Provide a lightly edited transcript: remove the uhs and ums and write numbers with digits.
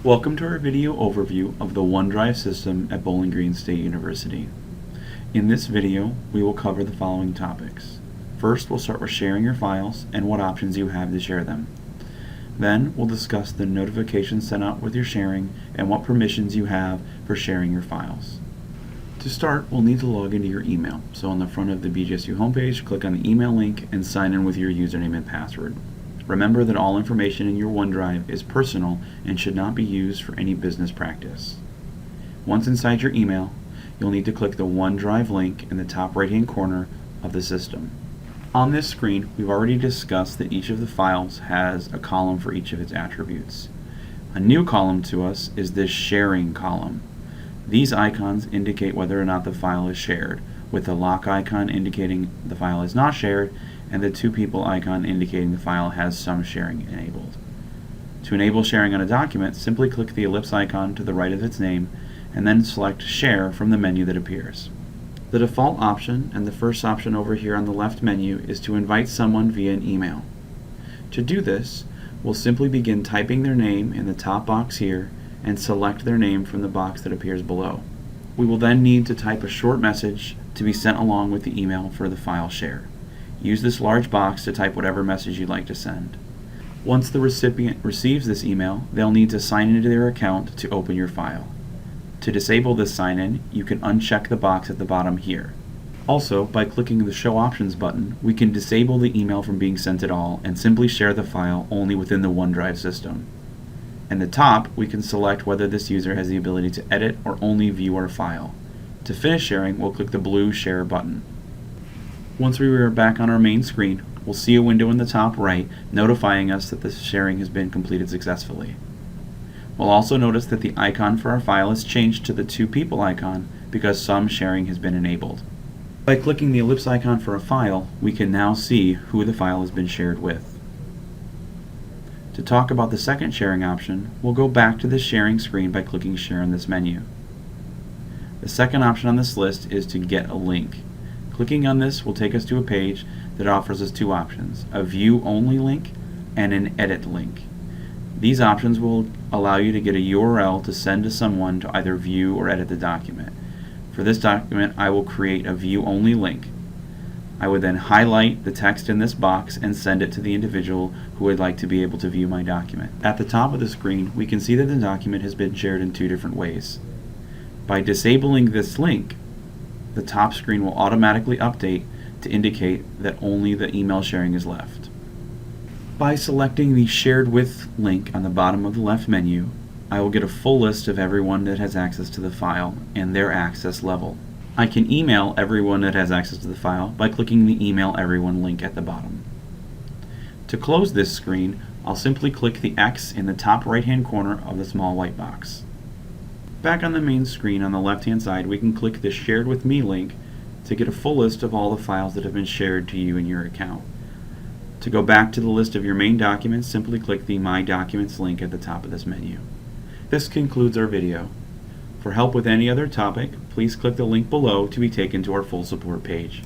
Welcome to our video overview of the OneDrive system at Bowling Green State University. In this video, we will cover the following topics. First, we'll start with sharing your files and what options you have to share them. Then, we'll discuss the notifications sent out with your sharing and what permissions you have for sharing your files. To start, we'll need to log into your email. So on the front of the BGSU homepage, click on the email link and sign in with your username and password. Remember that all information in your OneDrive is personal and should not be used for any business practice. Once inside your email, you'll need to click the OneDrive link in the top right-hand corner of the system. On this screen, we've already discussed that each of the files has a column for each of its attributes. A new column to us is this sharing column. These icons indicate whether or not the file is shared, with the lock icon indicating the file is not shared and the two people icon indicating the file has some sharing enabled. To enable sharing on a document, simply click the ellipse icon to the right of its name and then select Share from the menu that appears. The default option and the first option over here on the left menu is to invite someone via an email. To do this, we'll simply begin typing their name in the top box here and select their name from the box that appears below. We will then need to type a short message to be sent along with the email for the file share. Use this large box to type whatever message you'd like to send. Once the recipient receives this email, they'll need to sign into their account to open your file. To disable this sign-in, you can uncheck the box at the bottom here. Also, by clicking the Show Options button, we can disable the email from being sent at all and simply share the file only within the OneDrive system. In the top, we can select whether this user has the ability to edit or only view our file. To finish sharing, we'll click the blue Share button. Once we are back on our main screen, we'll see a window in the top right notifying us that the sharing has been completed successfully. We'll also notice that the icon for our file is changed to the two people icon because some sharing has been enabled. By clicking the ellipse icon for a file, we can now see who the file has been shared with. To talk about the second sharing option, we'll go back to the sharing screen by clicking Share in this menu. The second option on this list is to get a link. Clicking on this will take us to a page that offers us two options, a view only link and an edit link. These options will allow you to get a URL to send to someone to either view or edit the document. For this document, I will create a view only link. I would then highlight the text in this box and send it to the individual who would like to be able to view my document. At the top of the screen, we can see that the document has been shared in two different ways. By disabling this link, the top screen will automatically update to indicate that only the email sharing is left. By selecting the Shared With link on the bottom of the left menu, I will get a full list of everyone that has access to the file and their access level. I can email everyone that has access to the file by clicking the Email Everyone link at the bottom. To close this screen, I'll simply click the X in the top right-hand corner of the small white box. Back on the main screen on the left-hand side, we can click the Shared With Me link to get a full list of all the files that have been shared to you in your account. To go back to the list of your main documents, simply click the My Documents link at the top of this menu. This concludes our video. For help with any other topic, please click the link below to be taken to our full support page.